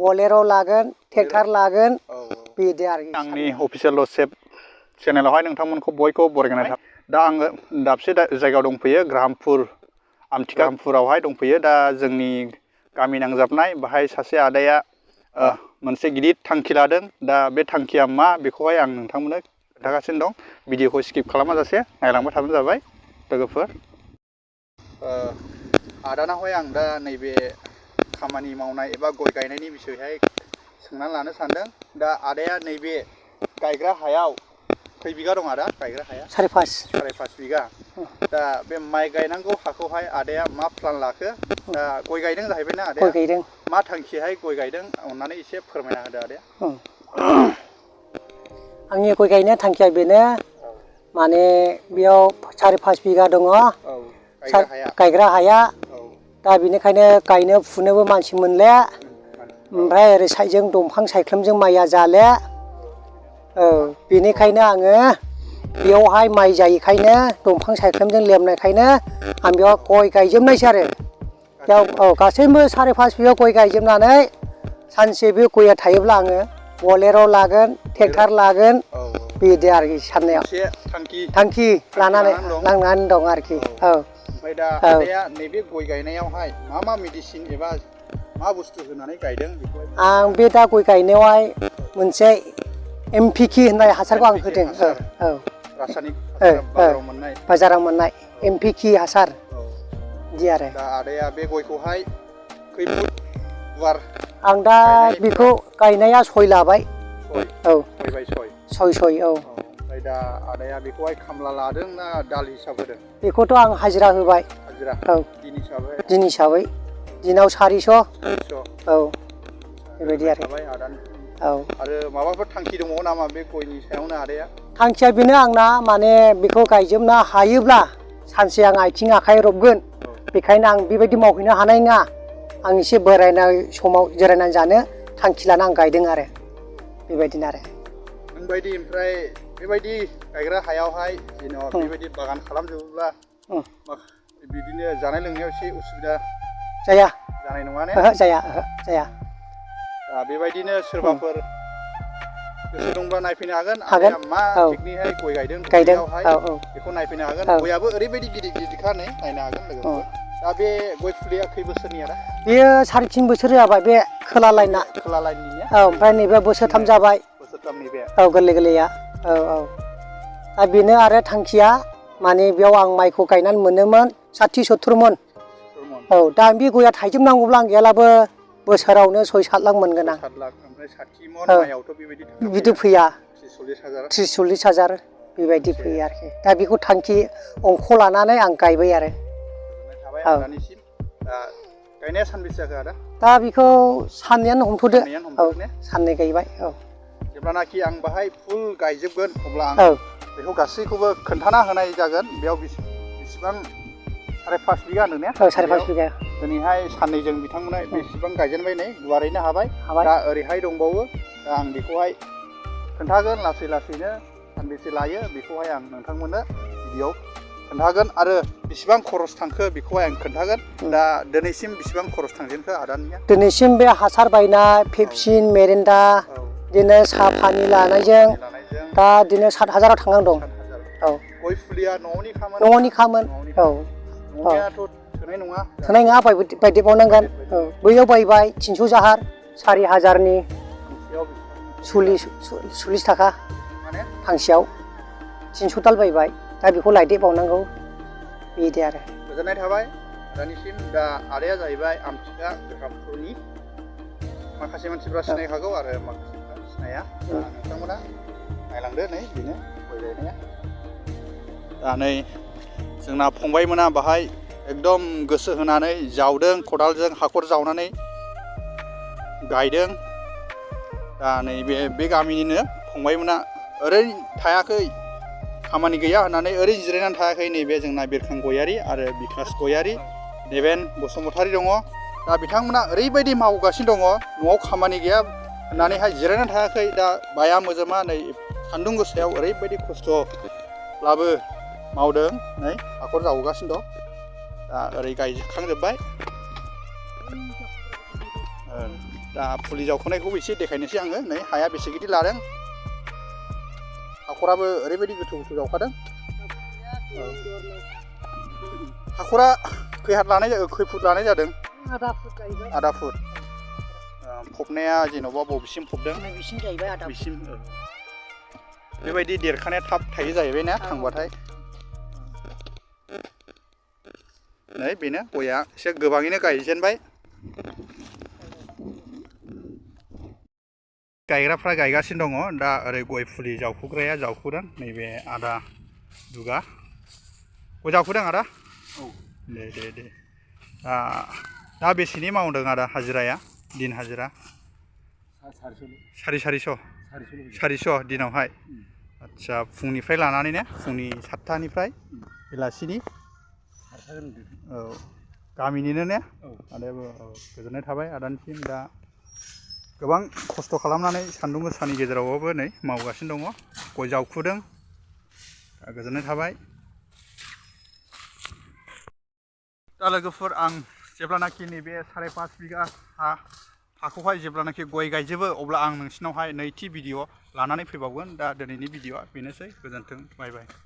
बलेर' लागोन ट्रेक्टर लागोन बिदि आरोखि आंनि अफिसियेल सेफ चेनेलावहाय नोंथांमोनखौ बयखौ बरायनाय थाबाय दा आङो दाबसे जायगायाव दंफैयो ग्राहामपुर आमथिकापुरावहाय दंफैयो दा जोंनि गामि नांजाबनाय बाहाय सासे आदाया मोनसे गिदिर थांखि लादों दा बे थांखिया मा बेखौहाय आं नोंथांमोननो खोन्थागासिनो दं भिडिअखौ स्किप खालामाजासे नायलांबाय थाबानो जाबाय लोगोफोर आदानावहाय आं दा नैबे खामानि मावनाय एबा गय गायनायनि बिसयहाय सोंनानै लानो सानदों दा आदाया नैबे गायग्रा हायाव खै बिगा दं आदा गायग्रा हाया साराय पास बिगा दा बे माइ गायनांगौ हाखौहाय आदाया मा प्लान लाखो दा गय गायदों जाहैबायना आदाया गय गायदों मा थांखिहाय गय गायदों अननानै एसे फोरमायना होदो आदाया आंनि गय गायनाय थांखिया बेनो माने बेयाव साराय पास बिगा दङ गायग्रा हाया दा बेनिखायनो गायनो फुनोबो मानसि मोनले ओमफ्राय ओरै साइडजों दंफां सायख्लुमजों माइया जाले बेनिखायनो आङो बेयावहाय माइ जायैखायनो दंफां सायख्लुमजों लेमनायखायनो आं बेयाव गय गायजोबनायसै आरो बेयाव गासैबो साराय पास बिगा गय गायजोबनानै सानसे बे गया थायोब्ला आङो बलेर' लागोन ट्रेक्टर लागोन बिदि आरोखि साननायाव थांखि लानानै दं आरोखि ओमफ्राय दा आदाया नैबे गय गायनायावहाय मा मेडिसिन एबा मा बुस्थु होनानै गायदों आं बे दा गय गायनायावहाय मोनसे MPK होननाय हासारखौ आं होदों रासायनिक बाजाराव मोननाय MPK हासार बिदि आरो दा आदाया बे गयखौहाय खै फुट गुवार आं दा बेखौ गायनाया 6 लाबाय 6 ओमफ्राय दा आदाया बेखौहाय खामला लादों ना दाल हिसाब होदों बेखौथ' आं हाजिरा होबाय दिन हिसाबै दिनाव 400 बेबायदि आरो माबाफोर थांखि दङ नामा बे गयनि सायावनो आदाया थांखिया बेनो आंना माने बेखौ गायजोबनो हायोब्ला सानसे आं आथिं आखाइ रबगोन बेखायनो आं बेबायदि मावहैनो हानाय नङा आं एसे बोरायनाय समाव जिरायनानै जानो थांखि लाना आं गायदों आरो बेबायदिनो आरो नोंबायदि ओमफ्राय बेबायदि गायग्रा हायावहाय जेनेबा बेबायदि बागान खालामजोबोब्ला बिदिनो जानाय लोंनायाव एसे उसुबिदा जानाय नङा ने जाया दा बेबायदिनो सोरबाफोर गोसो दंब्ला नायफैनो हागोन मा टेकनिकहाय गय गायदों बेखौ नायफैनो हागोन गयाबो ओरैबायदि गिदिरखा नै नायनो हागोन लोगोफोर दा बे गय फुलिया खै बोसोरनि आदा बेयो 3.5 बोसोर जाबाय बे खोला लाइननि ओमफ्राय नैबे बोसोरथाम जाबाय गोरलैया दा बेनो आरो थांखिया माने बेयाव आं माइखौ गायनानै मोनोमोन 60-70 मन दा बे गया थाइजोबनांगौब्ला आं गैयालाबो बोसोरावनो 6-7 लाख मोनगोन आं बिदि फैया 30-40 हाजार बेबायदि फैयो आरोखि दा बेखौ थांखि अंख लानानै आं गायबाय आरो गायनाया सानबेसे जाखो आदा दा बेखौ साननैयानो हमथ'दो साननै गायबाय जेब्लानाखि आं बाहाय फुल गायजोबगोन अब्ला आं बेखौ गासैखौबो खोन्थाना होनाय जागोन बेयाव बेसेबां 5.5 बिगा होनदों ने 5.5 बिगा दिनैहाय साननैजों बिथांमोना बेसेबां गायजेनबाय नै गुवारैनो हाबाय दा ओरैहाय दंबावो दा आं बेखौहाय खोन्थागोन लासैनो सानबेसे लायो बेखौहाय आं नोंथांमोननो भिडिअ'आव खोन्थागोन आरो बेसेबां खरस थांखो बेखौहाय आं खोन्थागोन दा दिनैसिम बेसेबां खरस थांजेनखो आदानिया दिनैसिम बे हासार बायनाय पेपसिन मेरेन्डा बिदिनो साहा पानि लानायजों दा बिदिनो 7,000 थांनानै दं गय फुलिया न'निखामोन थोनाय नङा बायदेरबावनांगोन बैयाव बायबाय 300 जाहार 4,000नि 40 थाखा फांसेयाव 300 दाल बायबाय दा बेखौ लायदेरबावनांगौ बिदि आरो गोजोननाय थाबाय दानिसिम दा आदाया जाहैबाय आमथिका ग्राहामपुरनि माखासे मानसिफ्रा सिनायखागौ आरो माखासेफ्रा सिनाया नोंथांमोना नायलांदो नै बेनो गय गायनाया दा नै जोंना फंबायमोना बाहाय एकदम गोसो होनानै जावदों खदालजों हाखर जावनानै गायदों दा नै बे गामिनिनो फंबायमोना ओरैनो थायाखै खामानि गैया होननानै ओरैनो जिरायनानै थायाखै नैबे जोंना बिरखां गयारि आरो बिकास गयारि देबेन बसुमतारी दङ दा बिथांमोना ओरैबायदि मावगासिनो दङ न'आव खामानि गैया होननानैहाय जिरायनानै थायाखै दा बाया मोजोमा नै सान्दुं गोसायाव ओरैबायदि खस्थ'ब्लाबो मावदों नै हाखर जावगासिनो दं दा ओरै गायखांजोब्बाय दा फुलि जावख'नायखौबो एसे देखायनोसै आङो नै हाया बेसे गिदिर लादों हाखराबो ओरैबायदि गोथौ गोथौ जावखादों हाखरा खै फुट लानाय जादों आधा फुट फबनाया जेन'बा बबेसिम फबदों बिसिम जाहैबाय आधा बिसिम बेबायदि देरखानाया थाब थायो जाहैबाय ना थांबाथाय नै बेनो गया एसे गोबाङैनो गायजेनबाय गायग्राफ्रा गायगासिनो दङ दा ओरै गय फुलि जावखुग्राया जावखुदों नैबे आदा दुगा गय जावखुदों आदा औ दे दा बेसेनि मावदों आदा हाजिराया दिन हाजिरा सारिस' दिनावहाय आदसा फुंनिफ्राय लानानै ने फुंनि 7टानिफ्राय बेलासिनि औ गामिनिनो ने आदायाबो औ गोजोननाय थाबाय आदानिसिम दा गोबां खस्थ' खालामनानै सान्दुं गोसानि गेजेरावबाबो नै मावगासिनो दङ गय जावखुदों गोजोननाय थाबाय दा लोगोफोर आं जेब्लानाखि नैबे 5.5 बिगा हाखौहाय जेब्लानाखि गय गायजोबो अब्ला आं नोंसिनावहाय नैथि भिडिअ लानानै फैबावगोन दा दिनैनि भिडिअआ बेनोसै गोजोन्थों बाय बाय